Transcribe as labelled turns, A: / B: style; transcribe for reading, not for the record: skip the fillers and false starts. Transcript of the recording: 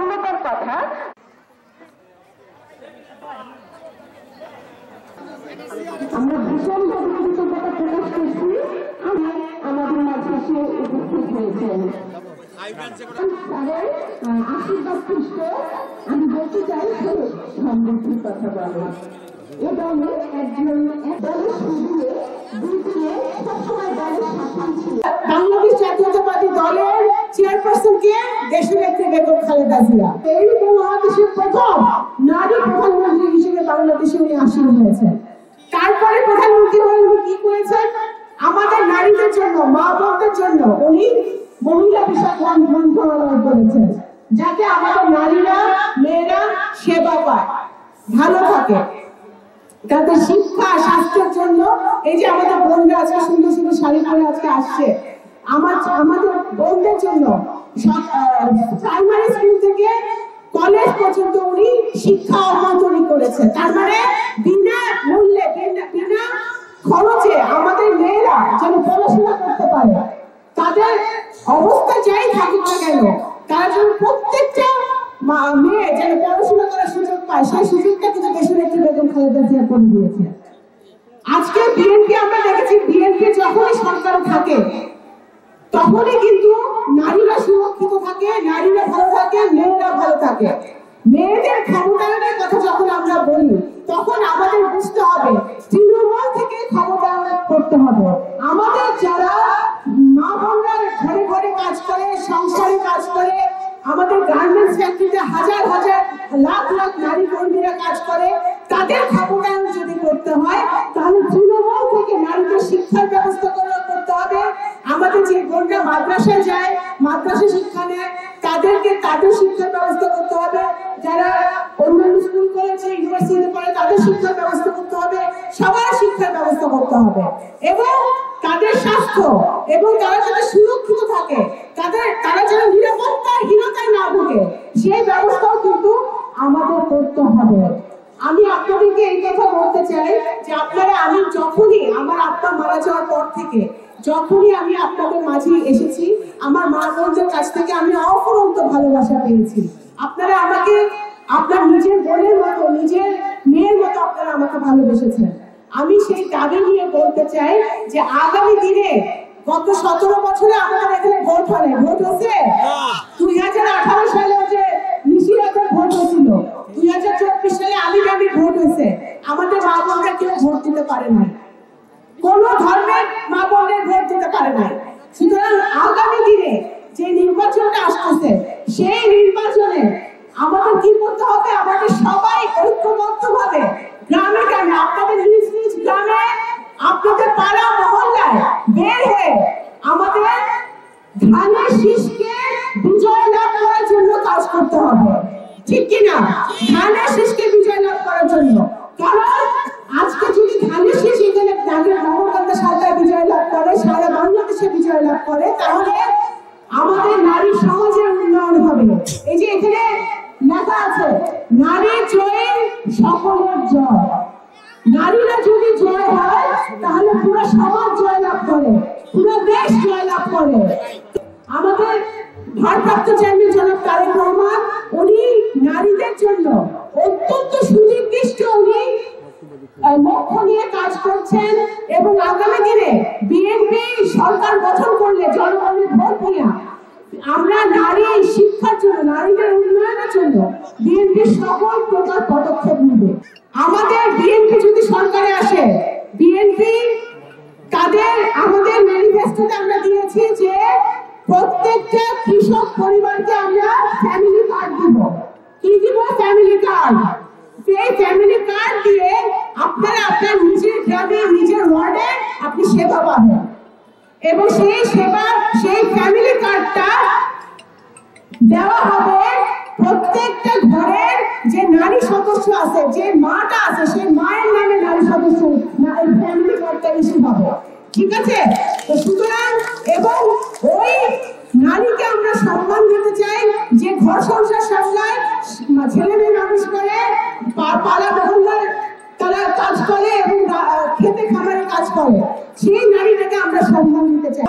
A: শূন্যতার কথা। আমরা ভীষণভাবে কৃতজ্ঞতা প্রকাশ করছি আমাদের মাঝে এসে উপস্থিত হয়েছেন। আশীর্বাদ পুষ্ট আমি বলতে চাই সমৃদ্ধির কথা বলে এ দলে একজন দলের সুবিধে দুই দিনে সবসময় দলের শাসন ছিল। বাংলাদেশ জাতীয়তাবাদী দলের চেয়ারপারসন কে দেশনেত্রী বেগম খালেদা জিয়া। এই উপমহাদেশের প্রথম নারী প্রধানমন্ত্রী হিসেবে বাংলাদেশে উনি আসীন হয়েছেন। তারপরে প্রধানমন্ত্রী হয়ে উনি কি করেছেন? আমাদের নারীদের জন্য, মা বোনদের জন্য উনি মহিলা বিষয়ক মন্ত্রণালয় করেছেন, যাতে আমাদের নারীরা, মেয়েরা সেবা পায়, ভালো থাকে, তাদের শিক্ষা স্বাস্থ্যের জন্য। এই যে আমাদের বোনরা আজকে সুন্দর সুন্দর শাড়ি পরে আজকে আসছে, আমাদের বোনদের জন্য প্রাইমারি স্কুল থেকে কলেজ পর্যন্ত উনি শিক্ষা অবতরণ করেছেন। তার মানে বিনা মূল্যে, বিনা খরচে আমাদের মেয়েরা যেন পড়াশোনা করতে পারে, তাদের অবস্থা যাই থাকুক না কেন, তারা যেন প্রত্যেকটা মেয়ে যেন পড়াশোনা করার সুযোগ পায়, সেই সুযোগটা কিন্তু দেশনেত্রী বেগম খালেদা জিয়া করে দিয়েছে। আজকে বিএনপি আমরা দেখেছি, বিএনপি যখনই সরকার থাকে তখনই কিন্তু নারীরা সুরক্ষিত থাকে, নারীরা ভালো থাকে, মেয়েরা ভালো থাকে। মেয়েদের ক্ষমতায়নের কথা যখন আমরা বলি তখন আমাদের বুঝতে হবে তৃণমূল থেকে ক্ষমতায়ন করতে হবে। আমাদের যারা মা বোনরা ঘরে ঘরে কাজ করে, সংসারে কাজ করে, আমাদের গার্মেন্টস ফ্যাক্টরিতে হাজার হাজার লাখ লাখ নারী কর্মীরা কাজ করে, তাদের ক্ষমতায়ন যদি করতে হয় তাহলে তৃণমূল থেকে নারীদের শিক্ষার ব্যবস্থা করতে হবে। আমাদের যে বোনরা মাদ্রাসায় যায়, মাদ্রাসা শিক্ষা নেয়, তাদেরকে তাদের শিক্ষার ব্যবস্থা করতে হবে। যারা অন্যান্য স্কুল কলেজে ইউনিভার্সিটিতে পড়ে তাদের শিক্ষার ব্যবস্থা করতে হবে। সবার শিক্ষার ব্যবস্থা করতে হবে এবং তাদের স্বাস্থ্য এবং তারা যাতে সুরক্ষিত থাকে, তারা যেন নিরাপত্তাহীনতায় না ভোগে, সেই ব্যবস্থাও কিন্তু আমাদের করতে হবে। আমি আপনাদেরকে এই কথা বলতে চাই যে আমি যখনই আমার আব্বা মারা যাওয়ার পর থেকে যখনই আমি আপনাদের মাঝে এসেছি, আমার মা বোনদের কাছ থেকে আমি অফুরন্ত ভালোবাসা পেয়েছি। আপনারা আমাকে আপনার নিজের বোনের মতো, নিজের মেয়ের মতো আপনারা আমাকে ভালোবেসেছেন। আমি সেই দাবি নিয়ে বলতে চাই যে আগামী দিনে গত 17 বছরে আমাদের এখানে ভোট হয়, ভোট হচ্ছে 2018 সালে যে নিশিরাতের ভোট হয়েছিল, 2024 সালে আমির ভোট হয়েছে। আমাদের মা বোনরা কেউ ভোট দিতে পারে না, কোন ধর্মের মা বোনদের ভোট দিতে পারে না। সুতরাং আগামী দিনে যে নির্বাচনটা আসতেছে, সেই নির্বাচনে আমাদের কি করতে হবে? আমাদের সবাই ঐক্যবদ্ধভাবে গ্রামে গ্রামে, আপনাদের নিজ নিজ গ্রামে, আপনাদের পাড়া মহল্লায় বের হয়ে আমাদের ধানের শীষকে বিজয় লাভ করার জন্য কাজ করতে হবে, ঠিক কিনা? ধানের শীষকে বিজয় লাভ করার জন্য। কারণ আজকে যদি ধানের শীষ এখানে নবকান্তা সরকার বিজয় লাভ করে, সারা বাংলাদেশে বিজয় লাভ করে, তাহলে আমাদের নারী সমাজের উন্নয়ন হবে। এই যে এখানে লেখা আছে নারী জয় সকলের জয়। নারীরা যদি জয় হয় তাহলে পুরো সমাজ জয় লাভ করে, পুরো দেশ জয় লাভ করে। আমাদের ভারপ্রাপ্ত চেয়ারম্যান জনাব তারেক রহমান, উনি নারীদের জন্য অত্যন্ত সুনির্দিষ্ট উনি লক্ষ্য নিয়ে কাজ করছেন এবং আগামী দিনে বিএনপি সরকার গঠন করলে জনগণের ভোট নিয়ে আমরা নারী শিক্ষার জন্য, নারীদের উন্নয়নের জন্য বিএনপি সকল প্রকার পদক্ষেপ নেবে। আমাদের বিএনপি যদি সরকারে আসে, বিএনপি আমাদের ম্যানিফেস্টোতে আমরা দিয়েছি যে প্রত্যেকটা কৃষক পরিবারকে আমরা ফ্যামিলি কার্ড দিব। কি দিব? Family card. সেই ফ্যামিলি কার্ড দিয়ে আপনারা আপনার নিজের গ্রামে, নিজের ওয়ার্ডে আপনি সেবা পাবেন এবং সেই সেবা, সেই ফ্যামিলি কার্ডটা দেওয়া হবে প্রত্যেকটা ঘরের যে নারী সদস্য আছে, যে মাটা আছে, সেই মায়ের নামে নারী সদস্য ফ্যামিলি কার্ডটা ইস্যু হবে, ঠিক আছে? তো সুতরাং এবং ওই নারীকে আমরা সম্মান দিতে চাই যে ঘর সংসার সামলায়, ছেলে মেয়ে মানুষ করে, পাড়া মহল্লার তারা কাজ করে এবং খেতে খামারে কাজ করে, সেই নারীটাকে আমরা সম্মান দিতে চাই।